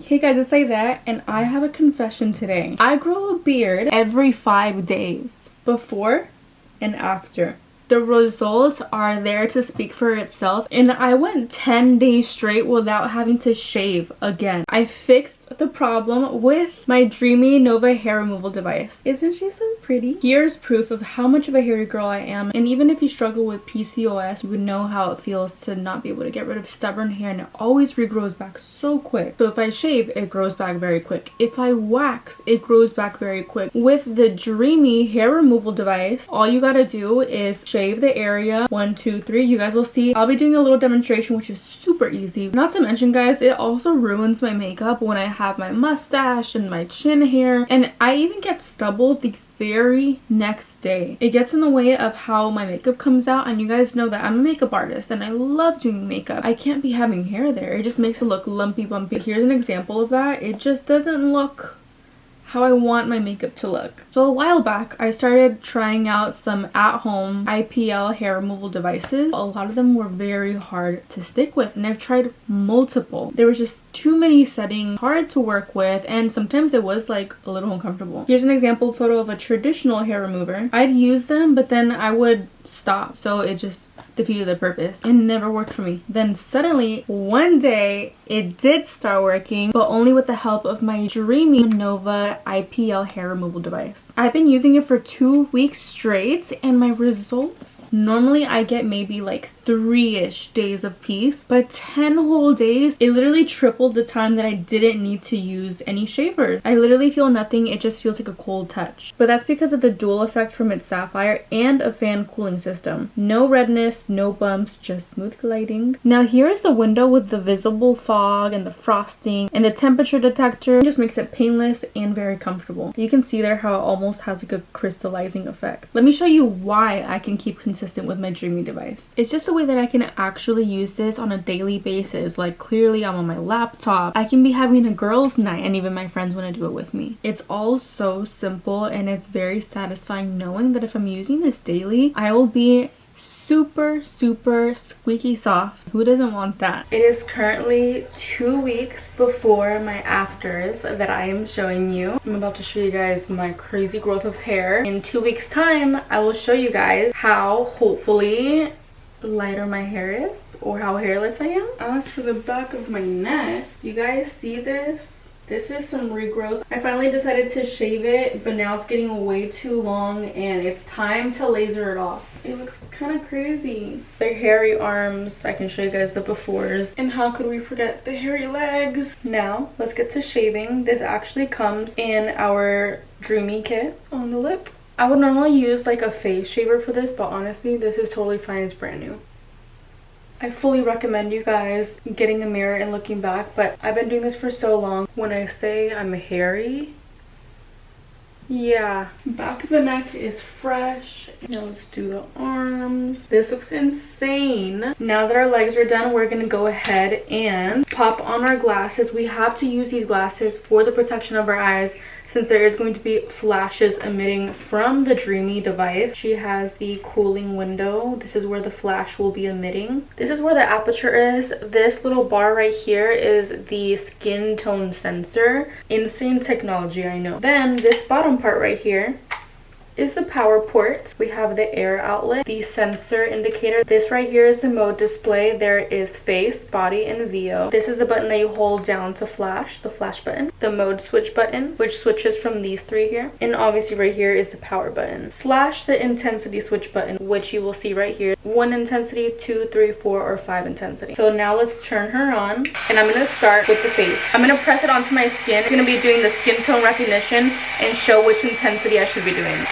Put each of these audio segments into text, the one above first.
Hey guys, it's Aidette, and I have a confession today. I grow a beard every 5 days, before and after. The results are there to speak for itself, and I went 10 days straight without having to shave again. I fixed the problem with my Dreame Nova hair removal device. Isn't she so pretty? Here's proof of how much of a hairy girl I am, and even if you struggle with PCOS, you would know how it feels to not be able to get rid of stubborn hair, and it always regrows back so quick. So if I shave, it grows back very quick. If I wax, it grows back very quick. With the Dreame hair removal device, all you gotta do is shave the area 1, 2, 3. You guys will see I'll be doing a little demonstration, which is super easy. Not to mention, guys, it also ruins my makeup when I have my mustache and my chin hair, and I even get stubble the very next day. It gets in the way of how my makeup comes out, and you guys know that I'm a makeup artist and I love doing makeup. I can't be having hair there. It just makes it look lumpy bumpy. Here's an example of that. It just doesn't look how I want my makeup to look. So a while back, I started trying out some at-home IPL hair removal devices. A lot of them were very hard to stick with, and I've tried multiple. There was just too many settings, hard to work with, and sometimes it was like a little uncomfortable. Here's an example photo of a traditional hair remover. I'd use them, but then I would stop, so it just defeated the purpose. It never worked for me. Then suddenly, one day, it did start working, but only with the help of my Dreame Nova IPL hair removal device. I've been using it for 2 weeks straight, and my results, normally I get maybe like 3-ish days of peace, but 10 whole days, it literally tripled the time that I didn't need to use any shavers. I literally feel nothing. It just feels like a cold touch. But that's because of the dual effect from its sapphire and a fan cooling system. No redness, no bumps, just smooth gliding. Now here is the window with the visible fog and the frosting, and the temperature detector. It just makes it painless and very comfortable. You can see there how it almost has like a crystallizing effect. Let me show you why I can keep consistent with my Dreame device. It's just the way that I can actually use this on a daily basis. Like, clearly I'm on my laptop. I can be having a girls' night and even my friends want to do it with me. It's all so simple, and it's very satisfying knowing that if I'm using this daily, I will be super squeaky soft. Who doesn't want that? It is currently 2 weeks before my afters that I am showing you. I'm about to show you guys my crazy growth of hair. In 2 weeks time, I will show you guys how hopefully lighter my hair is, or how hairless I am. As for the back of my neck, you guys see this? This is some regrowth. I finally decided to shave it, but now it's getting way too long and it's time to laser it off. It looks kind of crazy. The hairy arms, I can show you guys the befores. And how could we forget the hairy legs? Now, let's get to shaving. This actually comes in our Dreame kit on the lip. I would normally use like a face shaver for this, but honestly, this is totally fine. It's brand new. I fully recommend you guys getting a mirror and looking back, but I've been doing this for so long. When I say I'm hairy, yeah. Back of the neck is fresh. Now let's do the arms. This looks insane. Now that our legs are done, we're gonna go ahead and pop on our glasses. We have to use these glasses for the protection of our eyes, since there is going to be flashes emitting from the Dreame device. She has the cooling window. This is where the flash will be emitting. This is where the aperture is. This little bar right here is the skin tone sensor. Insane technology, I know. Then this bottom part right here is the power port. We have the air outlet, the sensor indicator. This right here is the mode display. There is face, body, and VO. This is the button that you hold down to flash, the flash button. The mode switch button, which switches from these 3 here. And obviously right here is the power button. Slash the intensity switch button, which you will see right here. 1 intensity, 2, 3, 4, or 5 intensity. So now let's turn her on, and I'm gonna start with the face. I'm gonna press it onto my skin. I'm gonna be doing the skin tone recognition and show which intensity I should be doing.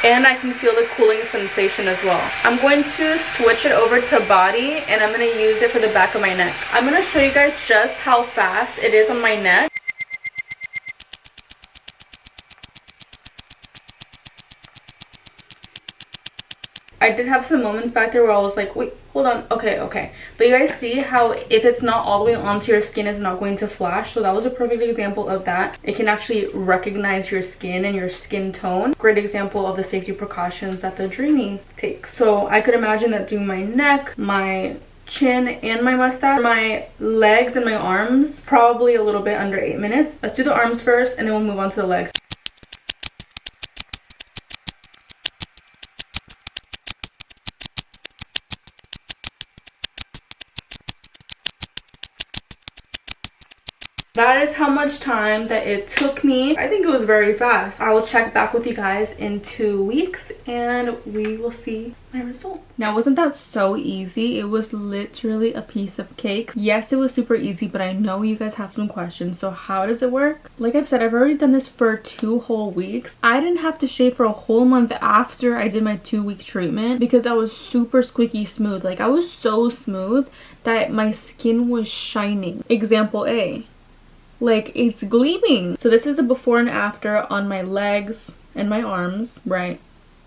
And I can feel the cooling sensation as well. I'm going to switch it over to body, and I'm going to use it for the back of my neck. I'm going to show you guys just how fast it is on my neck. I did have some moments back there where I was like, wait, hold on, okay. But you guys see how if it's not all the way onto your skin, it's not going to flash. So that was a perfect example of that. It can actually recognize your skin and your skin tone. Great example of the safety precautions that the Dreame takes. So I could imagine that doing my neck, my chin, and my mustache. My legs and my arms, probably a little bit under 8 minutes. Let's do the arms first and then we'll move on to the legs. That is how much time that it took me. I think it was very fast. I will check back with you guys in 2 weeks and we will see my results. Now, wasn't that so easy? It was literally a piece of cake. Yes, it was super easy, but I know you guys have some questions. So how does it work? Like I've said, I've already done this for 2 whole weeks. I didn't have to shave for a whole month after I did my 2-week treatment because I was super squeaky smooth. Like I was so smooth that my skin was shining. Example A. Like it's gleaming. So this is the before and after on my legs and my arms, right?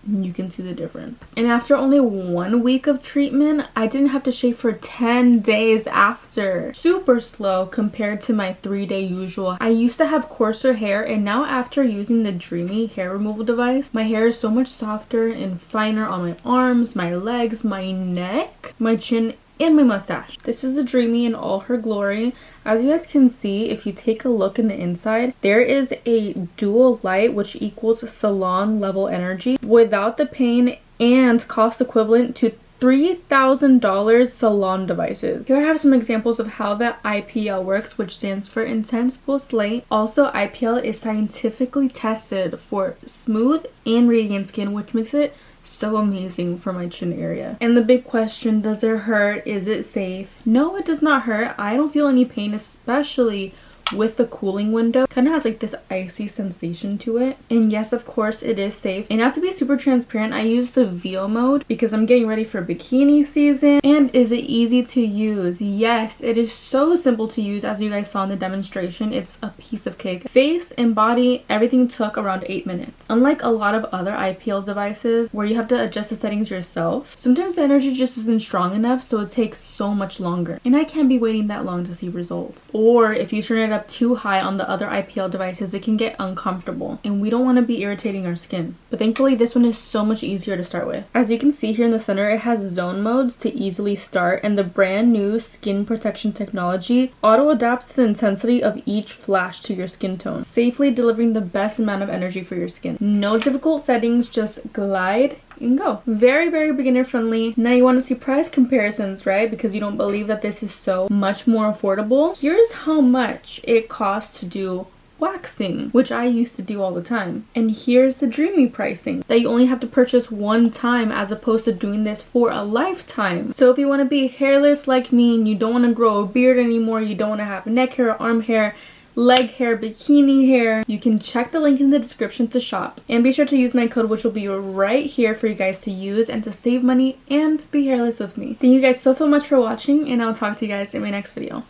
You can see the difference. And after only 1 week of treatment, I didn't have to shave for 10 days after. Super slow compared to my 3-day usual. I used to have coarser hair, and now after using the Dreame hair removal device, my hair is so much softer and finer on my arms, my legs, my neck, my chin, and my mustache. This is the Dreame in all her glory. As you guys can see, if you take a look in the inside, there is a dual light which equals salon level energy without the pain and cost equivalent to $3,000 salon devices. Here I have some examples of how the IPL works, which stands for Intense Pulse Light. Also, IPL is scientifically tested for smooth and radiant skin, which makes it so amazing for my chin area. And the big question, does it hurt? Is it safe? No, it does not hurt. I don't feel any pain, especially with the cooling window. Kind of has like this icy sensation to it. And yes, of course it is safe. And not to be super transparent, I use the VO mode because I'm getting ready for bikini season. And is it easy to use? Yes, it is so simple to use. As you guys saw in the demonstration, it's a piece of cake. Face and body, everything took around 8 minutes. Unlike a lot of other IPL devices where you have to adjust the settings yourself, sometimes the energy just isn't strong enough, so it takes so much longer. And I can't be waiting that long to see results. Or if you turn it up too high on the other IPL devices, it can get uncomfortable and we don't want to be irritating our skin. But thankfully this one is so much easier to start with. As you can see here in the center, it has zone modes to easily start, and the brand new skin protection technology auto adapts to the intensity of each flash to your skin tone, safely delivering the best amount of energy for your skin. No difficult settings, just glide and go. Very, very beginner friendly. Now you want to see price comparisons, right? Because you don't believe that this is so much more affordable. Here's how much it costs to do waxing, which I used to do all the time. And here's the Dreame pricing that you only have to purchase 1 time as opposed to doing this for a lifetime. So if you want to be hairless like me and you don't want to grow a beard anymore, you don't want to have neck hair, arm hair, leg hair, bikini hair, you can check the link in the description to shop. And be sure to use my code, which will be right here for you guys to use and to save money and be hairless with me. Thank you guys so much for watching, and I'll talk to you guys in my next video.